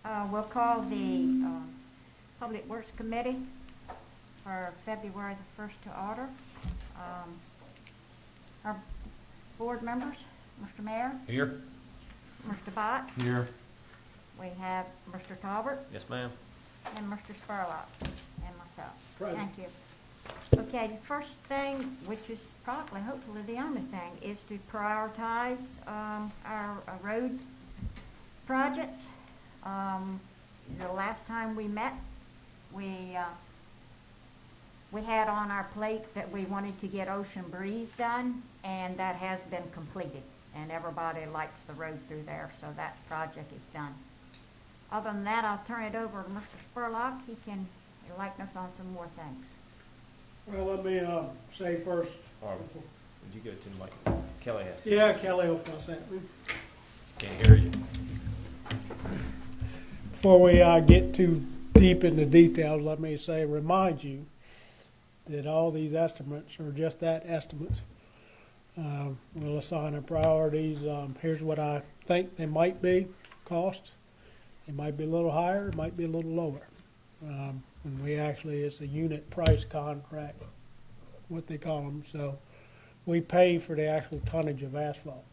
We'll call the Public Works Committee for February the 1st to order. Our board members, Mr. Mayor. Here. Mr. Bott. Here. We have Mr. Talbert. Yes, ma'am. And Mr. Spurlock and myself. Present. Thank you. Okay, the first thing, which is probably, hopefully the only thing, is to prioritize our road projects. The last time we met, we had on our plate that we wanted to get Ocean Breeze done, and that has been completed. And everybody likes the road through there, so that project is done. Other than that, I'll turn it over to Mr. Spurlock. He can enlighten us on some more things. Well, let me say first. Would you go to Mike? Kelly has. Yeah, Kelly will fuss at me. Can't hear you. Before we get too deep into details, let me remind you that all these estimates are just that, estimates. We'll assign our priorities. Here's what I think they might be, costs. It might be a little higher, it might be a little lower. And we actually, it's a unit price contract, what they call them. So we pay for the actual tonnage of asphalt.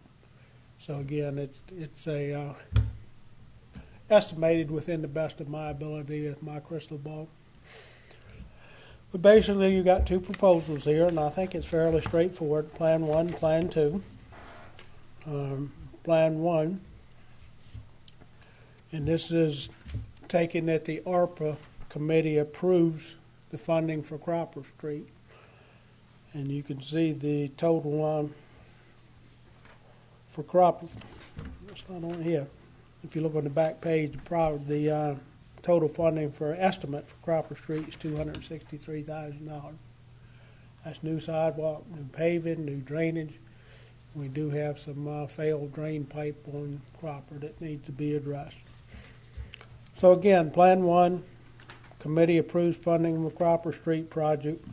So again, it's a estimated within the best of my ability with my crystal ball. But basically, you got two proposals here, and I think it's fairly straightforward. Plan 1, Plan 2. Plan 1, and this is taking that the ARPA committee approves the funding for Cropper Street. And you can see the total for Cropper. It's not on here. If you look on the back page, the total funding for estimate for Cropper Street is $263,000. That's new sidewalk, new paving, new drainage. We do have some failed drain pipe on Cropper that needs to be addressed. So again, Plan 1, committee approves funding of the Cropper Street project.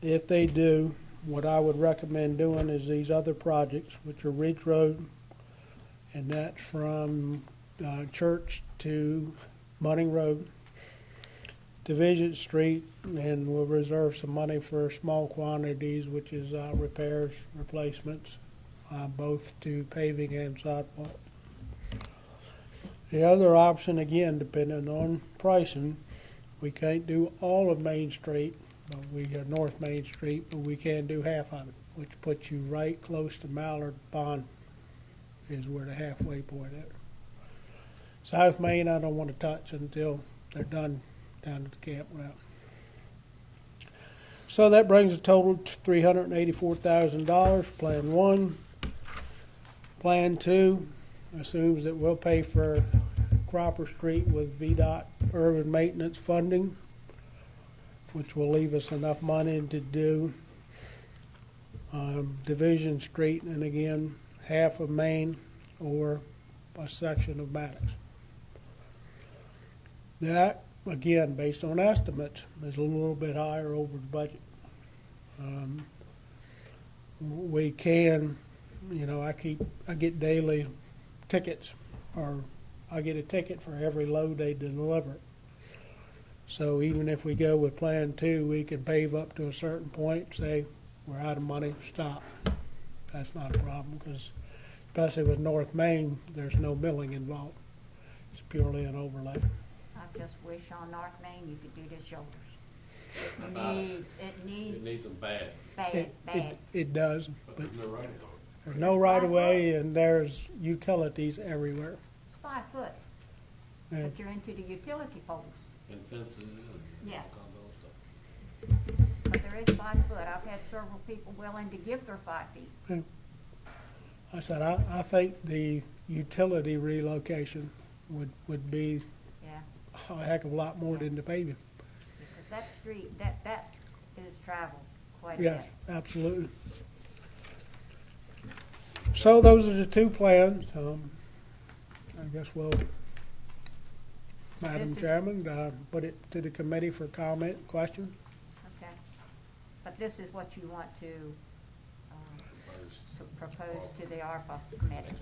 If they do, what I would recommend doing is these other projects, which are Ridge Road, and that's from Church to Munning Road, Division Street, and we'll reserve some money for small quantities, which is repairs, replacements, both to paving and sidewalk. The other option, again, depending on pricing, we can't do all of Main Street, but we have North Main Street, but we can do half of it, which puts you right close to Mallard Pond, is where the halfway point is. South Main, I don't want to touch until they're done down at the campground. So that brings the total to $384,000, Plan 1. Plan 2 assumes that we'll pay for Cropper Street with VDOT urban maintenance funding, which will leave us enough money to do Division Street, and again, half of Main or a section of Maddox. That, again, based on estimates, is a little bit higher over the budget. We can, I get daily tickets, or I get a ticket for every load they deliver. So even if we go with Plan 2, we can pave up to a certain point, say we're out of money, stop. That's not a problem, because especially with North Main, there's no milling involved. It's purely an overlay. I just wish on North Main you could do the shoulders. It needs them bad. bad. It does, but There's no right of way. there's no right of way, and there's utilities everywhere. It's 5 foot, And but you're into the utility poles. And fences and Yeah. all kinds of other stuff. But there is 5 foot. I've had several people willing to give their 5 feet. I said, I think the utility relocation would be Yeah, a heck of a lot more than the paving. because that street, that is traveled quite a Yes, bit. absolutely. So those are the two plans. I guess we'll, Madam This is- Chairman, put it to the committee for comment, question. Okay. But this is what you want to propose to the ARPA committee.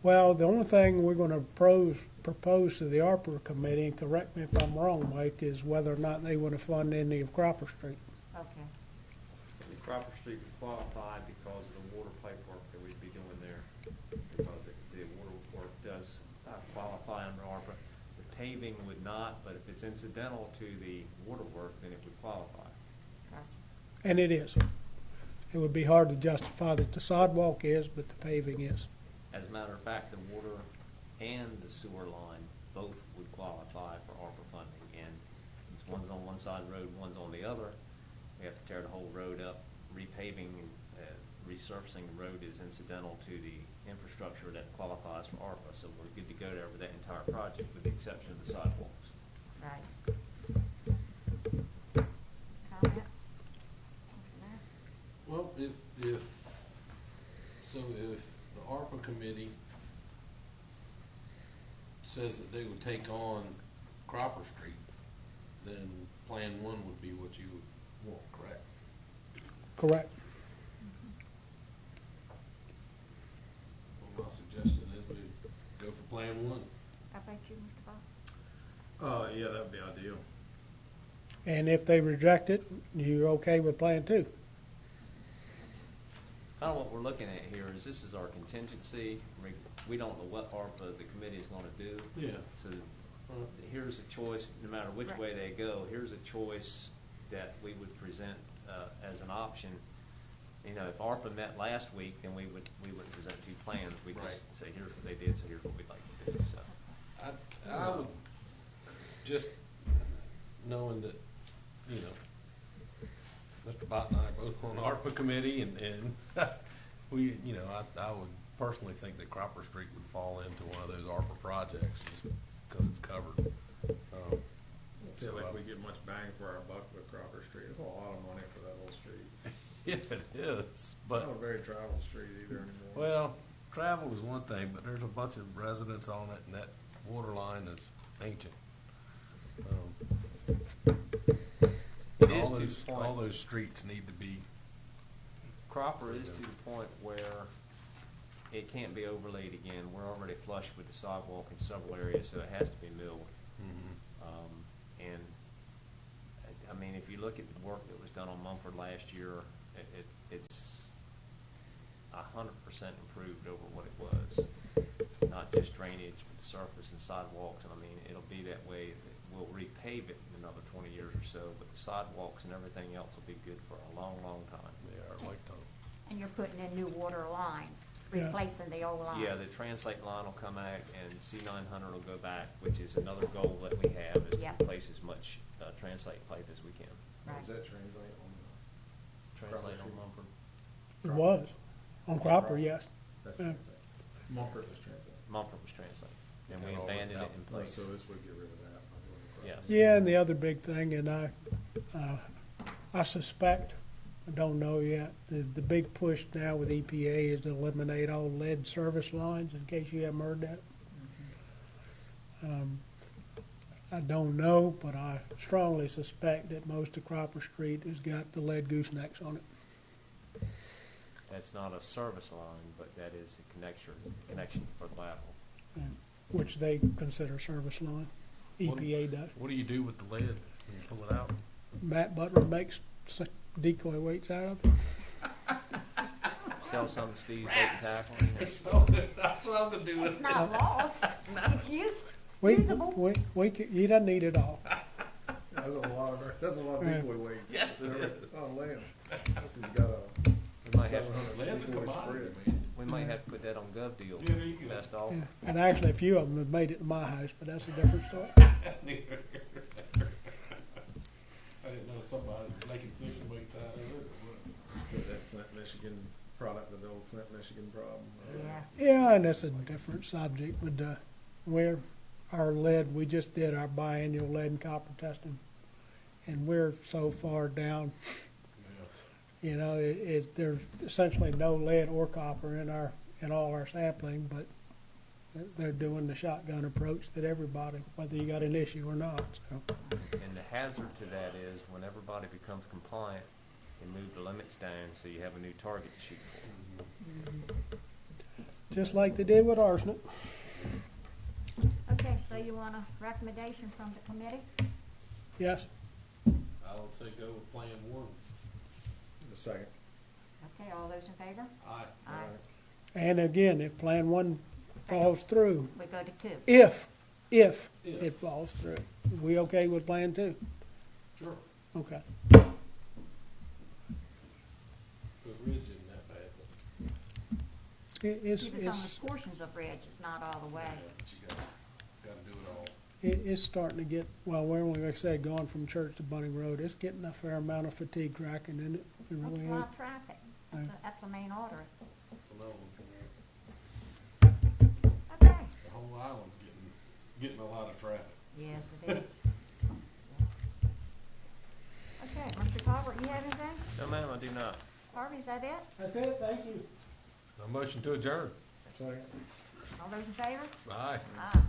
Well, the only thing we're gonna propose to the ARPA committee, and correct me if I'm wrong, Mike, is whether or not they wanna fund any of Cropper Street. Okay, The Cropper Street would qualify because of the water pipe work that we'd be doing there, because the water work does qualify under ARPA. The paving would not, but if it's incidental to the water work, then it would qualify. gotcha. And it is. It would be hard to justify that the sidewalk is, but the paving is. As a matter of fact, the water and the sewer line both would qualify for ARPA funding. And since one's on one side of the road, one's on the other, we have to tear the whole road up. Repaving and resurfacing the road is incidental to the infrastructure that qualifies for ARPA. So we're good to go there with that entire project, with the exception of the sidewalks. Right. Comment? Well, if the ARPA committee says that they would take on Cropper Street, then Plan 1 would be what you would want, correct? Correct. Well, my suggestion is we go for Plan 1. How about you, Mr. Bob? Yeah, that would be ideal. And if they reject it, you're okay with Plan 2? Kind of what we're looking at here is this is our contingency. We don't know what ARPA the committee is going to do. Yeah. So here's a choice, no matter which way they go, here's a choice that we would present as an option. You know, if ARPA met last week, then we would present two plans. We Right. just say, here's what they did, so here's what we'd like to do. So I would, just knowing that, you know, Mr. Bott and I are both on the ARPA committee, and we, you know, I would personally think that Cropper Street would fall into one of those ARPA projects just because it's covered. I feel like we get much bang for our buck with Cropper Street. It's a lot of money for that whole street. Yeah, it is, Not but, a very traveled street either anymore. well, travel is one thing, but there's a bunch of residents on it, and that water line is ancient. It is All to those, the point. all those streets need to be, Cropper is to the point where it can't be overlaid again. We're already flush with the sidewalk in several areas, so it has to be milled. And, I mean, if you look at the work that was done on Mumford last year, it's 100% improved over what it was. Not just drainage, but the surface and sidewalks, and I mean, it'll be that way. We'll repave it in another 20 years or so, but the sidewalks and everything else will be good for a long, long time. they are like the, And you're putting in new water lines, Yeah. replacing the old lines. Yeah, the translate line will come out and C900 will go back, which is another goal that we have, is to Yeah. replace as much translate pipe as we can. How Right. does that translate on Translate on Street. Mumford. It was. On Cropper, yes. That's Yeah. translate? Mumford was translate. Mumford was translate. And we Got all abandoned that it in Oh, place. so this would get rid of that. by doing the Yes. Cropper. Yeah, and the other big thing, and I suspect, I don't know yet, the big push now with EPA is to eliminate all lead service lines, in case you haven't heard that. I don't know, but I strongly suspect that most of Cropper Street has got the lead goosenecks on it. That's not a service line, but that is the connection for the lateral. Which they consider service line. EPA does. what do you do with the lead when you pull it out? Matt Butler makes decoy weights out of it. Sell some to Steve Bait and Tackle. That's what I'm to do with It's not lost, it's usable. He doesn't need it all. That's a lot of Yeah. decoy weights. Yes, It's it every- is. Oh, land. This has got a We might have, 700 Lead's a decoy commodity, spread. man. we might have to put that on Gov Deal. Yeah, there you go. Best offer. Yeah. And actually, a few of them have made it to my house, but that's a different story. I didn't know somebody was making fishing weights out of it. So that Flint, Michigan product, the old Flint, Michigan problem. Yeah, Yeah, and that's a different subject, but where our lead, we just did our biannual lead and copper testing, and we're so far down. You know, there's essentially no lead or copper in all our sampling, but they're doing the shotgun approach that everybody, whether you got an issue or not. So, And the hazard to that is when everybody becomes compliant, you move the limits down so you have a new target to shoot for. just like they did with arsenic. Okay, so you want a recommendation from the committee? Yes, I would say go with Plan 1. The second. Okay, all those in favor? Aye. Aye. and again, if Plan 1 falls through, We go to 2. if If. it falls through, we okay with Plan 2? Sure. Okay. The ridge isn't that bad, but, It's, Even some of it's, the portions of Ridge is not all the way. yeah, but you gotta do it all. it's starting to get, well, we're only, like I said, going from Church to Bunning Road, it's getting a fair amount of fatigue cracking in it. It That's really a lot is. of traffic. That's the main artery. Phenomenal. Okay. The whole island's getting a lot of traffic. Yes, it is. Okay, Mr. Talbot, you have anything? No, ma'am, I do not. Harvey, is that it? That's it, thank you. A motion to adjourn. Second. All those in favor? Aye. Aye.